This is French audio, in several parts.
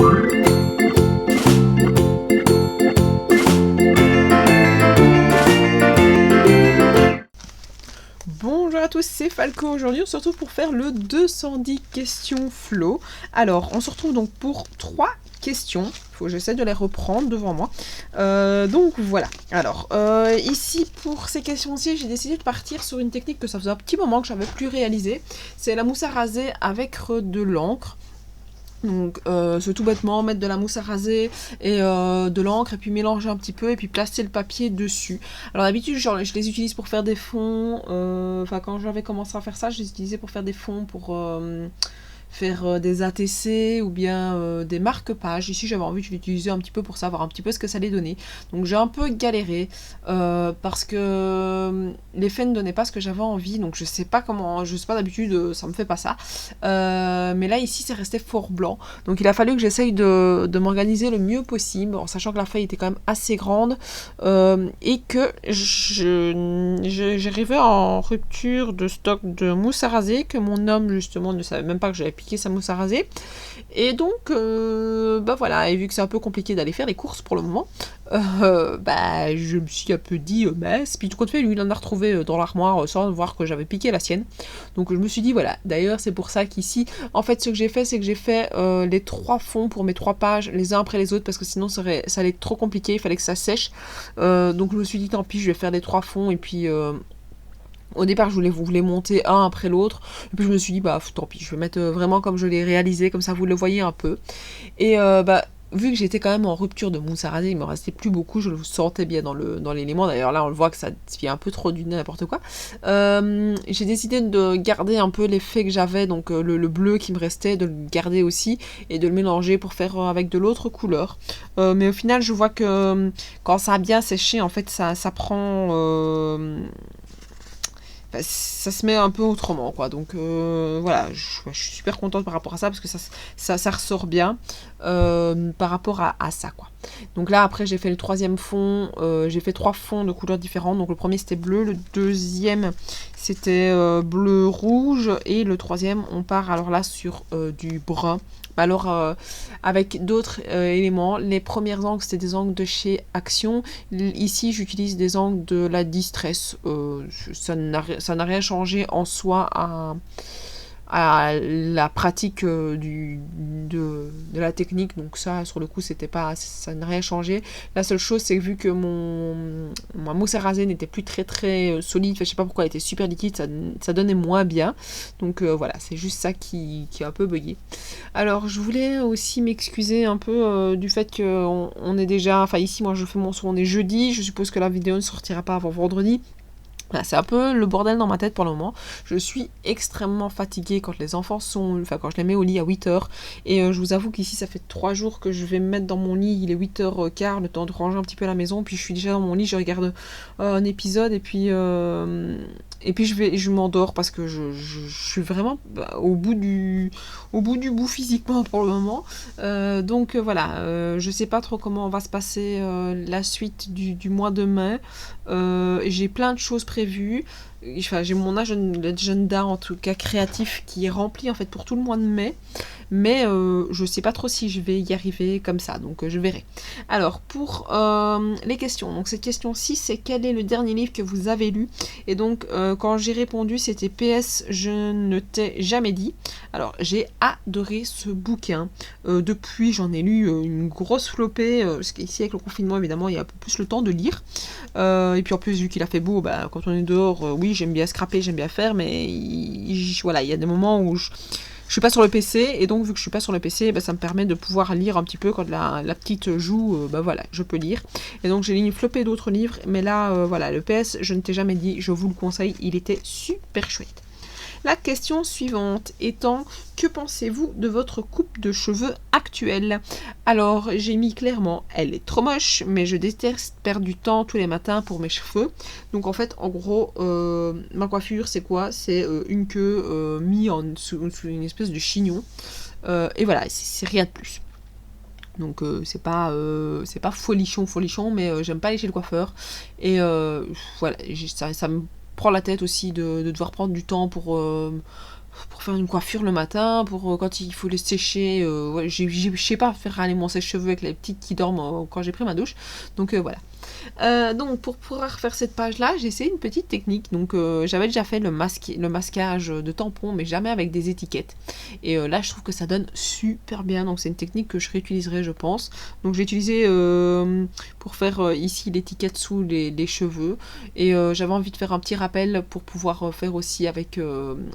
Bonjour à tous, c'est Falco. Aujourd'hui on se retrouve pour faire le 210 questions flow. Alors on se retrouve donc pour 3 questions. Faut que j'essaie de les reprendre devant moi. Donc voilà. Alors ici pour ces questions-ci, j'ai décidé de partir sur une technique que ça faisait un petit moment que j'avais plus réalisée. C'est la mousse à raser avec de l'encre. Donc c'est tout bêtement mettre de la mousse à raser et de l'encre et puis mélanger un petit peu et puis placer le papier dessus. Alors d'habitude je les utilise pour faire des fonds, enfin quand j'avais commencé à faire ça je les utilisais pour faire des fonds, pour faire des ATC ou bien des marque-pages. Ici j'avais envie de l'utiliser un petit peu pour savoir un petit peu ce que ça allait donner. Donc j'ai un peu galéré parce que l'effet ne donnait pas ce que j'avais envie. Donc je sais pas comment, je sais pas d'habitude ça me fait pas ça. Mais là ici c'est resté fort blanc. Donc il a fallu que j'essaye de m'organiser le mieux possible en sachant que la feuille était quand même assez grande et que j'arrivais en rupture de stock de mousse à raser que mon homme justement ne savait même pas que j'avais piqué sa mousse à raser. Et donc bah voilà, et vu que c'est un peu compliqué d'aller faire les courses pour le moment, bah je me suis un peu dit mince, puis tout compte fait lui il en a retrouvé dans l'armoire sans voir que j'avais piqué la sienne. Donc je me suis dit voilà, d'ailleurs c'est pour ça qu'ici en fait ce que j'ai fait c'est que j'ai fait les 3 fonds pour mes 3 pages les uns après les autres parce que sinon ça allait être trop compliqué, il fallait que ça sèche. Donc je me suis dit tant pis, je vais faire les 3 fonds et puis au départ, je voulais monter un après l'autre. Et puis je me suis dit, bah tant pis, je vais mettre vraiment comme je l'ai réalisé, comme ça vous le voyez un peu. Et bah, vu que j'étais quand même en rupture de mousse à raser, il me restait plus beaucoup, je le sentais bien dans l'élément. D'ailleurs là, on le voit que ça devient un peu trop du n'importe quoi. J'ai décidé de garder un peu l'effet que j'avais, donc le bleu qui me restait, de le garder aussi, et de le mélanger pour faire avec de l'autre couleur. Mais au final, je vois que quand ça a bien séché, en fait, ça prend... ça se met un peu autrement quoi, donc voilà, je suis super contente par rapport à ça parce que ça ressort bien par rapport à ça quoi. Donc là après j'ai fait le 3e fond, j'ai fait 3 fonds de couleurs différentes, donc le premier c'était bleu, le deuxième c'était bleu rouge et le 3e on part alors là sur du brun. Alors avec d'autres éléments, les premières encres c'était des encres de chez Action, ici j'utilise des encres de la Distress, ça n'a rien changé en soi à la pratique de la technique, donc ça sur le coup ça n'a rien changé. La seule chose c'est que vu que ma mousse à raser n'était plus très solide, je sais pas pourquoi elle était super liquide, ça donnait moins bien, donc voilà, c'est juste ça qui a un peu bugué. Alors je voulais aussi m'excuser un peu du fait qu'on est déjà, enfin ici moi je fais mon son, on est jeudi, je suppose que la vidéo ne sortira pas avant vendredi. C'est un peu le bordel dans ma tête pour le moment. Je suis extrêmement fatiguée quand les enfants sont... Enfin, quand je les mets au lit à 8h. Et je vous avoue qu'ici, ça fait 3 jours que je vais me mettre dans mon lit. Il est 8h15, le temps de ranger un petit peu la maison. Puis je suis déjà dans mon lit, je regarde un épisode. Et puis je m'endors parce que je suis vraiment au bout du bout physiquement pour le moment. Donc voilà, je sais pas trop comment va se passer la suite du mois de mai. J'ai plein de choses prévues. Enfin, j'ai mon agenda en tout cas créatif qui est rempli en fait pour tout le mois de mai, mais je sais pas trop si je vais y arriver comme ça, donc je verrai. Alors pour les questions, donc cette question-ci c'est quel est le dernier livre que vous avez lu, et donc quand j'ai répondu c'était PS je ne t'ai jamais dit. Alors j'ai adoré ce bouquin, depuis j'en ai lu une grosse flopée, parce qu'ici avec le confinement évidemment il y a un peu plus le temps de lire, et puis en plus vu qu'il a fait beau, bah, quand on est dehors, oui j'aime bien scraper, j'aime bien faire, mais voilà, il y a des moments où je suis pas sur le PC, et donc vu que je suis pas sur le PC, bah, ça me permet de pouvoir lire un petit peu quand la petite joue, bah voilà, je peux lire. Et donc j'ai lu une flopée d'autres livres, mais là, voilà, le PS, je ne t'ai jamais dit, je vous le conseille, il était super chouette. La question suivante étant, que pensez-vous de votre coupe de cheveux actuelle? Alors, j'ai mis clairement, elle est trop moche, mais je déteste perdre du temps tous les matins pour mes cheveux. Donc en fait, en gros, ma coiffure, c'est quoi? C'est une queue mise sous une espèce de chignon. Et voilà, c'est rien de plus. Donc c'est pas folichon, mais j'aime pas aller chez le coiffeur. Et voilà, ça me prend la tête aussi de devoir prendre du temps pour pour faire une coiffure le matin, pour quand il faut les sécher, ouais, je sais pas faire aller mon sèche-cheveux avec les petites qui dorment quand j'ai pris ma douche. Donc voilà. Donc pour pouvoir faire cette page là, j'ai essayé une petite technique. Donc j'avais déjà fait le masquage de tampons, mais jamais avec des étiquettes. Et là je trouve que ça donne super bien. Donc c'est une technique que je réutiliserai, je pense. Donc j'ai utilisé pour faire ici l'étiquette sous les cheveux. Et j'avais envie de faire un petit rappel pour pouvoir faire aussi avec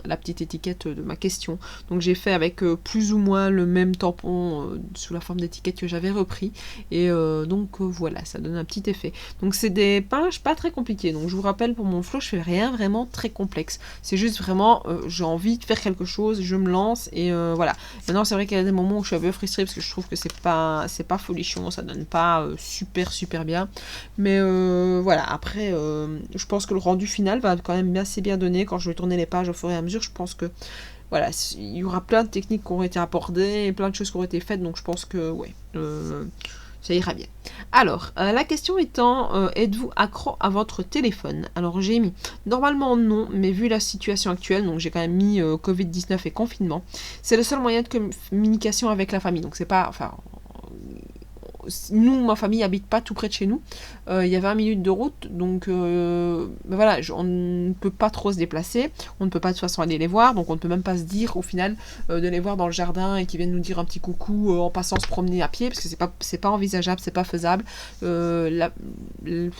la petite étiquette de ma question. Donc j'ai fait avec plus ou moins le même tampon sous la forme d'étiquette que j'avais repris. Et donc voilà, ça donne un petit effet. Donc c'est des pages pas très compliquées. Donc je vous rappelle, pour mon flow, je fais rien vraiment très complexe. C'est juste vraiment, j'ai envie de faire quelque chose, je me lance et voilà. Maintenant c'est vrai qu'il y a des moments où je suis un peu frustrée parce que je trouve que c'est pas folichon, ça donne pas super bien. Mais voilà, après je pense que le rendu final va quand même assez bien donner quand je vais tourner les pages au fur et à mesure. Je pense que voilà, il y aura plein de techniques qui auront été abordées et plein de choses qui auront été faites, donc je pense que ouais, ça ira bien. Alors, la question étant, êtes-vous accro à votre téléphone? Alors j'ai mis, normalement non, mais vu la situation actuelle, donc j'ai quand même mis Covid-19 et confinement, c'est le seul moyen de communication avec la famille, donc c'est pas, enfin, nous, ma famille habite pas tout près de chez nous. Il y a 20 minutes de route, donc ben voilà, on ne peut pas trop se déplacer. On ne peut pas de toute façon aller les voir, donc on ne peut même pas se dire au final de les voir dans le jardin et qu'ils viennent nous dire un petit coucou en passant se promener à pied, parce que c'est pas envisageable, c'est pas faisable. Tout le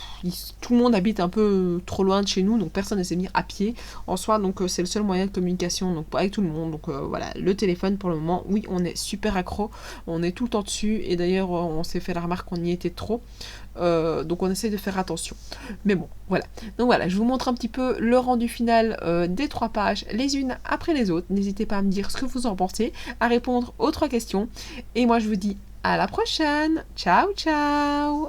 monde habite un peu trop loin de chez nous, donc personne ne sait venir à pied en soi, donc c'est le seul moyen de communication donc avec tout le monde. Donc voilà, le téléphone pour le moment, oui, on est super accro, on est tout le temps dessus, et d'ailleurs on s'est fait la remarque qu'on y était trop. Donc on essaie de faire attention. Mais bon, voilà. Donc voilà, je vous montre un petit peu le rendu final des 3 pages, les unes après les autres. N'hésitez pas à me dire ce que vous en pensez, à répondre aux 3 questions. Et moi je vous dis à la prochaine. Ciao, ciao!